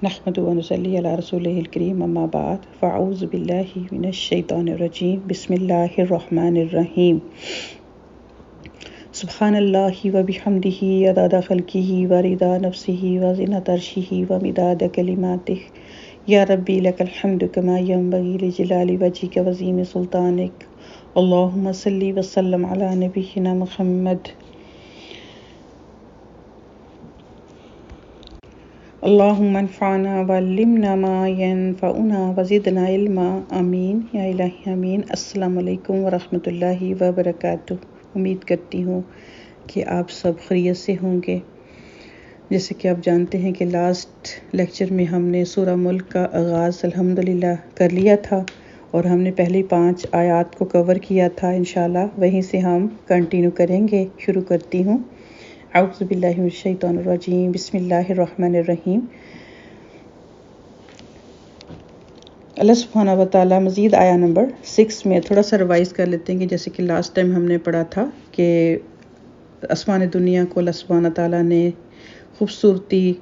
نحمده ونصلي على رسوله الكريم اما بعد فاعوذ بالله من الشيطان الرجيم بسم الله الرحمن الرحيم سبحان الله وبحمده عدد خلقه ورضا نفسه وزنة عرشه ومداد كلماته يا ربي لك الحمد كما ينبغي لجلال وجهك وعظيم سلطانك اللهم صل وسلم على نبينا محمد اللهم انفعنا وعلمنا ما ينفعنا وزدنا علما آمین یا الہی آمین۔ السلام علیکم ورحمۃ اللہ وبرکاتہ۔ امید کرتی ہوں کہ آپ سب خیریت سے ہوں گے۔ جیسے کہ آپ جانتے ہیں کہ لاسٹ لیکچر میں ہم نے سورہ ملک کا آغاز الحمدللہ کر لیا تھا اور ہم نے پہلی 5 آیات کو کور کیا تھا۔ انشاءاللہ وہیں سے ہم کنٹینیو کریں گے۔ شروع کرتی ہوں۔ اعوذ باللہ من الشیطان الرجیم بسم اللہ الرحمن الرحیم۔ اللہ سبحانہ و تعالیٰ مزید آیا نمبر 6 میں تھوڑا سا ریوائز کر لیتے ہیں کہ جیسے کہ لاسٹ ٹائم ہم نے پڑھا تھا کہ آسمان دنیا کو اللہ سبحانہ تعالیٰ نے خوبصورتی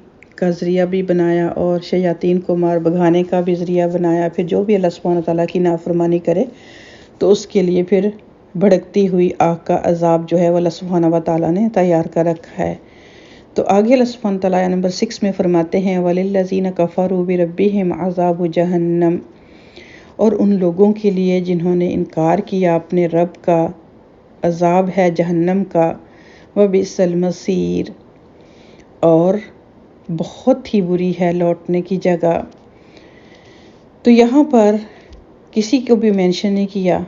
کا ذریعہ بھی بنایا اور شیاطین کو مار بھگانے کا بھی ذریعہ بنایا۔ پھر جو بھی اللہ سبحانہ تعالیٰ کی نافرمانی کرے تو اس کے لیے پھر بھڑکتی ہوئی آگ کا عذاب جو ہے وہ اللہ سبحانہ و تعالیٰ نے تیار کر رکھا ہے۔ تو آگے اللہ سبحانہ تعالیٰ نمبر 6 میں فرماتے ہیں وَلِلَّذِينَ كَفَرُوا بِرَبِّهِمْ عَذَابُ جَهَنَّمَ، اور ان لوگوں کے لیے جنہوں نے انکار کیا اپنے رب کا عذاب ہے جہنم کا، وَبِئْسَ الْمَصِيرُ، اور بہت ہی بری ہے لوٹنے کی جگہ۔ تو یہاں پر کسی کو بھی مینشن نہیں کیا۔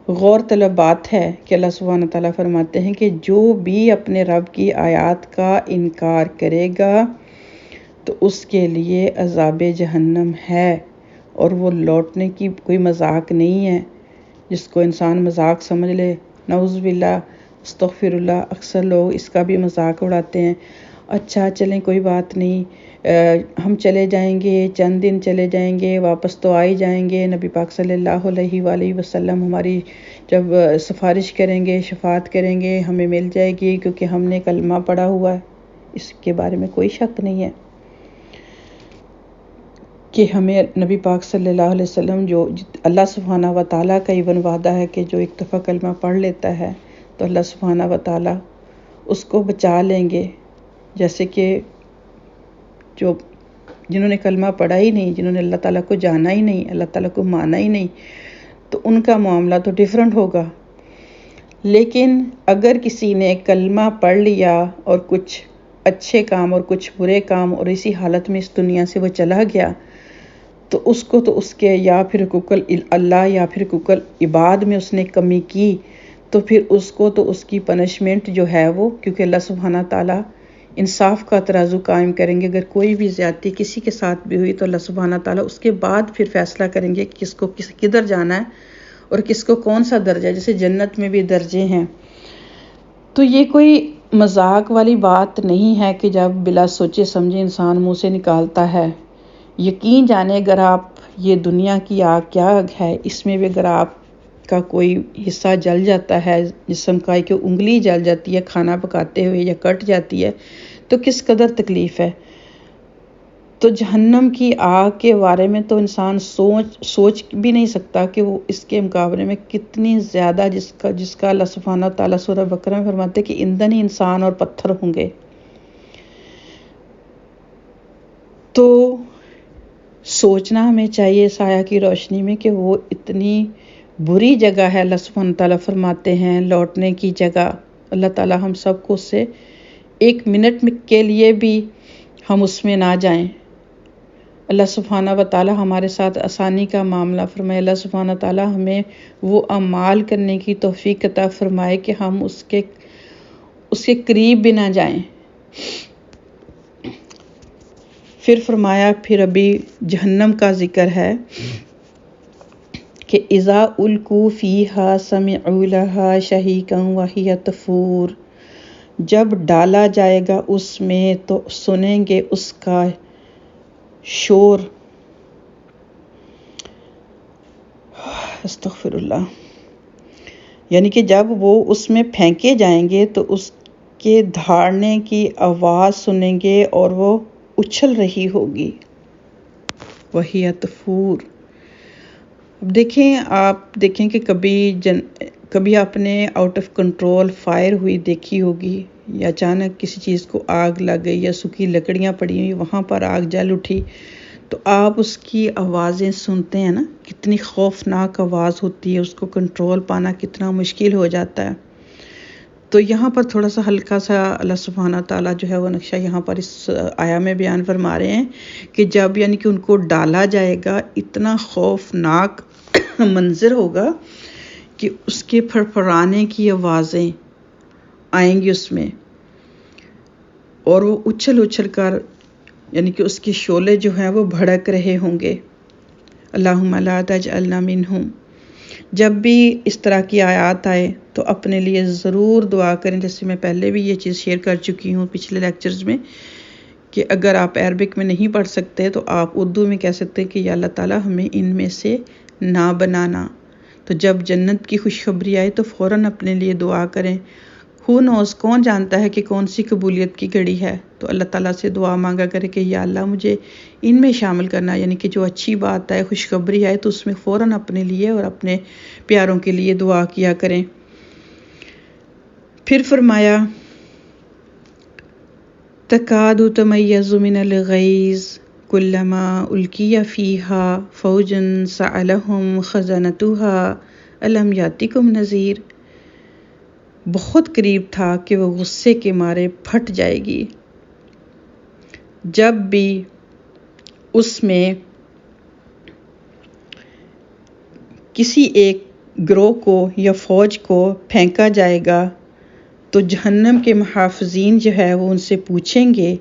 غور طلب بات ہے کہ اللہ سبحانہ تعالیٰ فرماتے ہیں کہ جو بھی اپنے رب کی آیات کا انکار کرے گا تو اس کے لیے عذاب جہنم ہے، اور وہ لوٹنے کی کوئی مذاق نہیں ہے جس کو انسان مذاق سمجھ لے۔ نعوذ باللہ، استغفر اللہ، اکثر لوگ اس کا بھی مذاق اڑاتے ہیں۔ اچھا چلیں کوئی بات نہیں، ہم چلے جائیں گے، چند دن چلے جائیں گے، واپس تو آ ہی جائیں گے۔ نبی پاک صلی اللہ علیہ وآلہ وسلم ہماری جب سفارش کریں گے، شفاعت کریں گے، ہمیں مل جائے گی کیونکہ ہم نے کلمہ پڑھا ہوا ہے۔ اس کے بارے میں کوئی شک نہیں ہے کہ ہمیں نبی پاک صلی اللہ علیہ وسلم جو اللہ سبحانہ و تعالیٰ کا ایون وعدہ ہے کہ جو ایک دفعہ کلمہ پڑھ لیتا ہے تو اللہ سبحانہ و تعالیٰ اس کو بچا لیں گے۔ جیسے کہ جنہوں نے کلمہ پڑھا ہی نہیں، جنہوں نے اللہ تعالیٰ کو جانا ہی نہیں، اللہ تعالیٰ کو مانا ہی نہیں، تو ان کا معاملہ تو ڈیفرنٹ ہوگا۔ لیکن اگر کسی نے کلمہ پڑھ لیا اور کچھ اچھے کام اور کچھ برے کام اور اسی حالت میں اس دنیا سے وہ چلا گیا تو اس کو تو اس کے یا پھر حقوق اللہ یا پھر حقوق العباد میں اس نے کمی کی تو پھر اس کو تو اس کی پنشمنٹ جو ہے وہ، کیونکہ اللہ سبحانہ تعالیٰ انصاف کا ترازو قائم کریں گے۔ اگر کوئی بھی زیادتی کسی کے ساتھ بھی ہوئی تو اللہ سبحانہ تعالیٰ اس کے بعد پھر فیصلہ کریں گے کہ کدھر جانا ہے اور کس کو کون سا درجہ ہے۔ جیسے جنت میں بھی درجے ہیں، تو یہ کوئی مذاق والی بات نہیں ہے کہ جب بلا سوچے سمجھے انسان منہ سے نکالتا ہے۔ یقین جانے اگر آپ یہ دنیا کی آگ کیا آگ ہے، اس میں بھی اگر آپ کا کوئی حصہ جل جاتا ہے جسم کا، کہ انگلی جل جاتی ہے کھانا پکاتے ہوئے یا کٹ جاتی ہے تو کس قدر تکلیف ہے۔ تو جہنم کی آگ کے بارے میں تو انسان سوچ بھی نہیں سکتا کہ وہ اس کے مقابلے میں کتنی زیادہ، جس کا اللہ سبحانہ تعالیٰ سورہ بقرہ میں فرماتے کہ ایندھن ہی انسان اور پتھر ہوں گے۔ تو سوچنا ہمیں چاہیے اس آیت کی روشنی میں کہ وہ اتنی بری جگہ ہے۔ اللہ سبحانہ تعالیٰ فرماتے ہیں لوٹنے کی جگہ۔ اللہ تعالیٰ ہم سب کو اس سے 1 منٹ کے لیے بھی ہم اس میں نہ جائیں۔ اللہ سبحانہ و تعالیٰ ہمارے ساتھ آسانی کا معاملہ فرمائے۔ اللہ سبحانہ تعالیٰ ہمیں وہ اعمال کرنے کی توفیق عطا فرمائے کہ ہم اس کے قریب بھی نہ جائیں۔ پھر فرمایا، پھر ابھی جہنم کا ذکر ہے کہ اذا القوا فیہا سمعوا لہا شہیقا وہی تفور، جب ڈالا جائے گا اس میں تو سنیں گے اس کا شور۔ استغفر اللہ، یعنی کہ جب وہ اس میں پھینکے جائیں گے تو اس کے دھاڑنے کی آواز سنیں گے اور وہ اچھل رہی ہوگی، وہی تفور۔ اب آپ دیکھیں کہ کبھی آپ نے آؤٹ آف کنٹرول فائر ہوئی دیکھی ہوگی، یا اچانک کسی چیز کو آگ لگ گئی، یا سوکھی لکڑیاں پڑی ہوئی وہاں پر آگ جل اٹھی، تو آپ اس کی آوازیں سنتے ہیں نا، کتنی خوفناک آواز ہوتی ہے، اس کو کنٹرول پانا کتنا مشکل ہو جاتا ہے۔ تو یہاں پر تھوڑا سا ہلکا سا اللہ سبحانہ تعالیٰ جو ہے وہ نقشہ یہاں پر اس آیا میں بیان فرما رہے ہیں کہ جب یعنی کہ ان کو ڈالا جائے گا، اتنا خوفناک منظر ہوگا کہ اس کے پھڑپھڑانے کی آوازیں آئیں گی اس میں، اور وہ اچھل اچھل کر یعنی کہ اس کی شعلے جو ہیں وہ بھڑک رہے ہوں گے۔ اللہم لا تجعلنا منہم۔ جب بھی اس طرح کی آیات آئے تو اپنے لیے ضرور دعا کریں، جیسے میں پہلے بھی یہ چیز شیئر کر چکی ہوں پچھلے لیکچرز میں، کہ اگر آپ عربک میں نہیں پڑھ سکتے تو آپ اردو میں کہہ سکتے کہ یا اللہ تعالیٰ ہمیں ان میں سے نہ بنانا۔ تو جب جنت کی خوشخبری آئے تو فوراً اپنے لیے دعا کریں۔ ہو نوز، کون جانتا ہے کہ کون سی قبولیت کی گھڑی ہے، تو اللہ تعالیٰ سے دعا مانگا کرے کہ یا اللہ مجھے ان میں شامل کرنا، یعنی کہ جو اچھی بات آئے، خوشخبری آئے تو اس میں فوراً اپنے لیے اور اپنے پیاروں کے لیے دعا کیا کریں۔ پھر فرمایا تکاد تمیز من الغیظ کلما القی فیہا فوج سألہم خزنتها الم یاتکم نذیر۔ بہت قریب تھا کہ وہ غصے کے مارے پھٹ جائے گی جب بھی اس میں کسی ایک گروہ کو یا فوج کو پھینکا جائے گا تو جہنم کے محافظین جو ہے وہ ان سے پوچھیں گے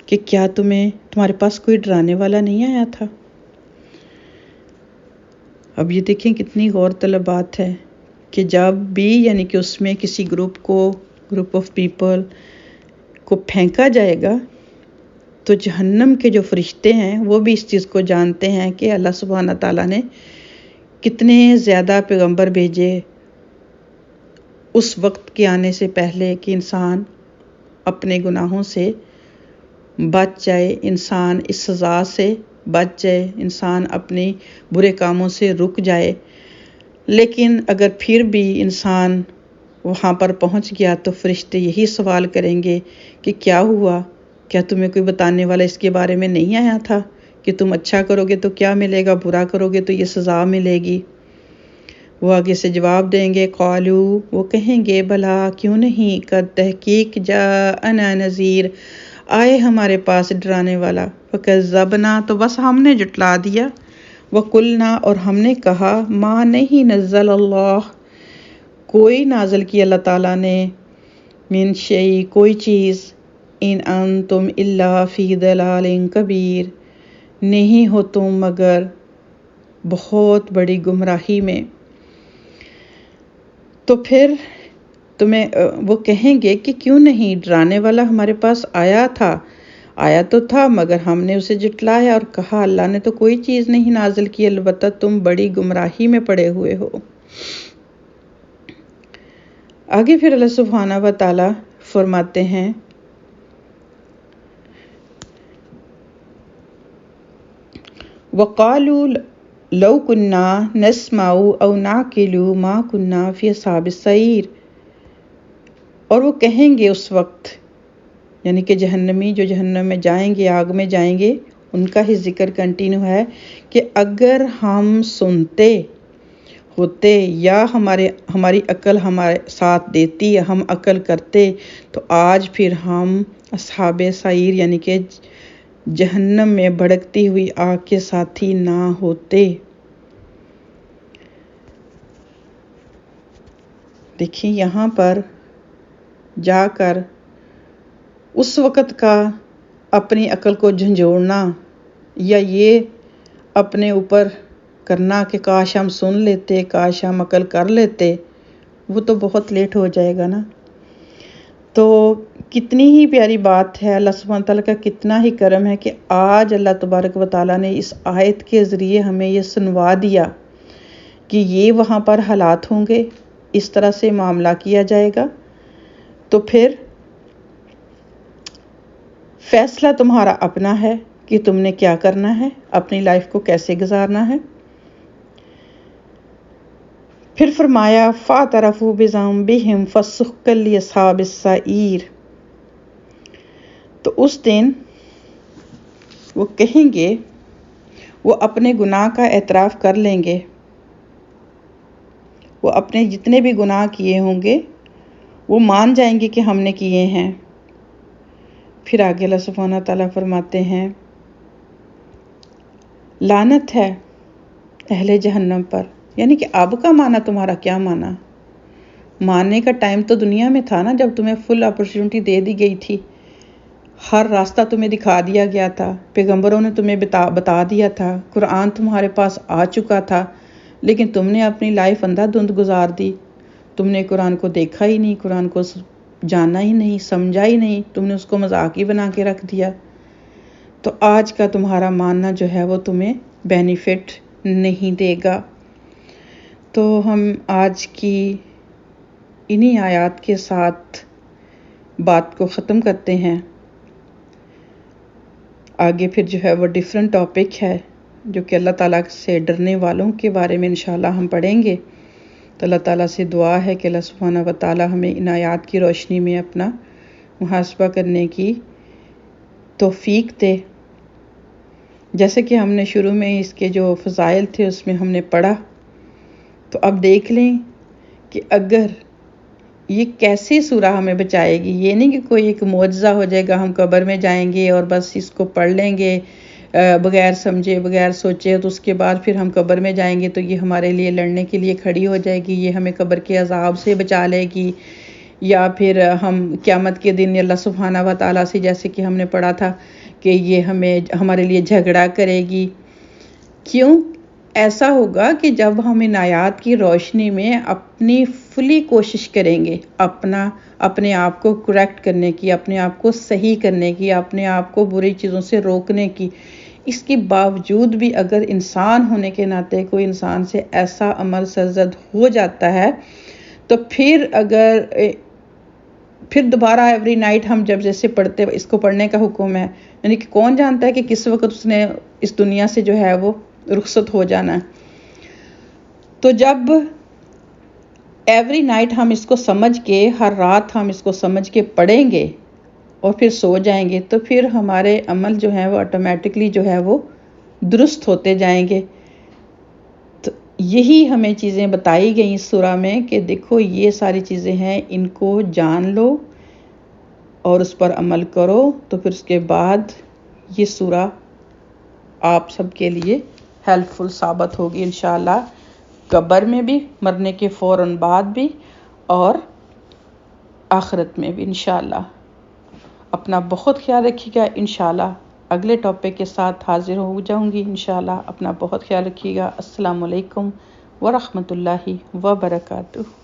کہ کیا تمہارے پاس کوئی ڈرانے والا نہیں آیا تھا؟ اب یہ دیکھیں کتنی غور طلب بات ہے کہ جب بھی یعنی کہ اس میں کسی گروپ آف پیپل کو پھینکا جائے گا تو جہنم کے جو فرشتے ہیں وہ بھی اس چیز کو جانتے ہیں کہ اللہ سبحانہ تعالیٰ نے کتنے زیادہ پیغمبر بھیجے اس وقت کے آنے سے پہلے کہ انسان اپنے گناہوں سے بچ جائے، انسان اس سزا سے بچ جائے، انسان اپنے برے کاموں سے رک جائے۔ لیکن اگر پھر بھی انسان وہاں پر پہنچ گیا تو فرشتے یہی سوال کریں گے کہ کیا ہوا؟ کیا تمہیں کوئی بتانے والا اس کے بارے میں نہیں آیا تھا کہ تم اچھا کرو گے تو کیا ملے گا، برا کرو گے تو یہ سزا ملے گی؟ وہ آگے سے جواب دیں گے قالو، وہ کہیں گے بلا کیوں نہیں، قد تحقیق جاءنا نذیر، آئے ہمارے پاس ڈرانے والا، فکذبنا، تو بس ہم نے جھٹلا دیا، وقلنا، اور ہم نے کہا ما نہیں نزل اللہ، کوئی نازل کی اللہ تعالیٰ نے، من شیء، کوئی چیز، ان انتم الا فی ضلال کبیر، نہیں ہو تم مگر بہت بڑی گمراہی میں۔ تو پھر وہ کہیں گے کہ کیوں نہیں، ڈرانے والا ہمارے پاس آیا تو تھا مگر ہم نے اسے جھٹلایا اور کہا اللہ نے تو کوئی چیز نہیں نازل کی، البتہ تم بڑی گمراہی میں پڑے ہوئے ہو۔ آگے پھر اللہ سبحانہ و تعالی فرماتے ہیں وَقَالُوا لَوْ كُنَّا نَسْمَعُ أَوْ نَعْقِلُ مَا كُنَّا فِي أَصْحَابِ السَّعِيرِ، اور وہ کہیں گے اس وقت، یعنی کہ جہنمی جو جہنم میں جائیں گے، آگ میں جائیں گے، ان کا ہی ذکر کنٹینیو ہے کہ اگر ہم سنتے ہوتے یا ہماری عقل ہمارے ساتھ دیتی، ہم عقل کرتے تو آج پھر ہم اصحاب سعیر یعنی کہ جہنم میں بھڑکتی ہوئی آگ کے ساتھی نہ ہوتے۔ دیکھیں یہاں پر جا کر اس وقت کا اپنی عقل کو جھنجھوڑنا یا یہ اپنے اوپر کرنا کہ کاش ہم سن لیتے، کاش ہم عقل کر لیتے، وہ تو بہت لیٹ ہو جائے گا نا۔ تو کتنی ہی پیاری بات ہے، اللہ سبحانہ تعالیٰ کا کتنا ہی کرم ہے کہ آج اللہ تبارک و تعالیٰ نے اس آیت کے ذریعے ہمیں یہ سنوا دیا کہ یہ وہاں پر حالات ہوں گے، اس طرح سے معاملہ کیا جائے گا۔ تو پھر فیصلہ تمہارا اپنا ہے کہ تم نے کیا کرنا ہے، اپنی لائف کو کیسے گزارنا ہے۔ پھر فرمایا فَاعْتَرَفُوا بِذَنبِهِمْ فَسُحْقًا لِّأَصْحَابِ السَّعِيرِ، تو اس دن وہ کہیں گے، وہ اپنے گناہ کا اعتراف کر لیں گے، وہ اپنے جتنے بھی گناہ کیے ہوں گے وہ مان جائیں گے کہ ہم نے کیے ہیں۔ پھر آگے اللہ سبحانہ تعالیٰ فرماتے ہیں لعنت ہے اہل جہنم پر، یعنی کہ اب کا معنی تمہارا کیا مانا؟ ماننے کا ٹائم تو دنیا میں تھا نا، جب تمہیں فل اپرچونٹی دے دی گئی تھی، ہر راستہ تمہیں دکھا دیا گیا تھا، پیغمبروں نے تمہیں بتا دیا تھا، قرآن تمہارے پاس آ چکا تھا، لیکن تم نے اپنی لائف اندھا دھند گزار دی۔ تم نے قرآن کو دیکھا ہی نہیں، قرآن کو جانا ہی نہیں، سمجھا ہی نہیں، تم نے اس کو مذاق ہی بنا کے رکھ دیا۔ تو آج کا تمہارا ماننا جو ہے وہ تمہیں بینیفٹ نہیں دے گا۔ تو ہم آج کی انہی آیات کے ساتھ بات کو ختم کرتے ہیں۔ آگے پھر جو ہے وہ ڈیفرنٹ ٹاپک ہے جو کہ اللہ تعالیٰ سے ڈرنے والوں کے بارے میں انشاءاللہ ہم پڑھیں گے۔ تو اللہ تعالیٰ سے دعا ہے کہ اللہ سبحانہ و تعالیٰ ہمیں ان آیات کی روشنی میں اپنا محاسبہ کرنے کی توفیق دے۔ جیسے کہ ہم نے شروع میں اس کے جو فضائل تھے اس میں ہم نے پڑھا، تو اب دیکھ لیں کہ اگر یہ کیسی سورہ ہمیں بچائے گی۔ یہ نہیں کہ کوئی ایک معجزہ ہو جائے گا، ہم قبر میں جائیں گے اور بس اس کو پڑھ لیں گے بغیر سمجھے بغیر سوچے، تو اس کے بعد پھر ہم قبر میں جائیں گے تو یہ ہمارے لیے لڑنے کے لیے کھڑی ہو جائے گی، یہ ہمیں قبر کے عذاب سے بچا لے گی، یا پھر ہم قیامت کے دن اللہ سبحانہ و تعالیٰ سے جیسے کہ ہم نے پڑھا تھا کہ یہ ہمارے لیے جھگڑا کرے گی۔ کیوں ایسا ہوگا کہ جب ہم ان آیات کی روشنی میں اپنی فلی کوشش کریں گے اپنے آپ کو کریکٹ کرنے کی، اپنے آپ کو صحیح کرنے کی، اپنے آپ کو بری چیزوں سے روکنے کی، اس کے باوجود بھی اگر انسان ہونے کے ناطے کوئی انسان سے ایسا عمل سرزد ہو جاتا ہے تو پھر دوبارہ ایوری نائٹ ہم جب جیسے پڑھتے اس کو پڑھنے کا حکم ہے، یعنی کہ کون جانتا ہے کہ کس وقت اس نے اس دنیا سے جو ہے وہ رخصت ہو جانا ہے۔ تو جب ایوری نائٹ ہم اس کو سمجھ کے، ہر رات ہم اس کو سمجھ کے پڑھیں گے اور پھر سو جائیں گے، تو پھر ہمارے عمل جو ہیں وہ آٹومیٹکلی جو ہے وہ درست ہوتے جائیں گے۔ تو یہی ہمیں چیزیں بتائی گئیں اس سورہ میں کہ دیکھو یہ ساری چیزیں ہیں، ان کو جان لو اور اس پر عمل کرو، تو پھر اس کے بعد یہ سورہ آپ سب کے لیے ہیلپ فل ثابت ہوگی انشاءاللہ، قبر میں بھی، مرنے کے فوراً بعد بھی، اور آخرت میں بھی انشاءاللہ۔ اپنا بہت خیال رکھیے گا، انشاءاللہ اگلے ٹاپک کے ساتھ حاضر ہو جاؤں گی انشاءاللہ۔ اپنا بہت خیال رکھیے گا۔ السلام علیکم ورحمۃ اللہ وبرکاتہ۔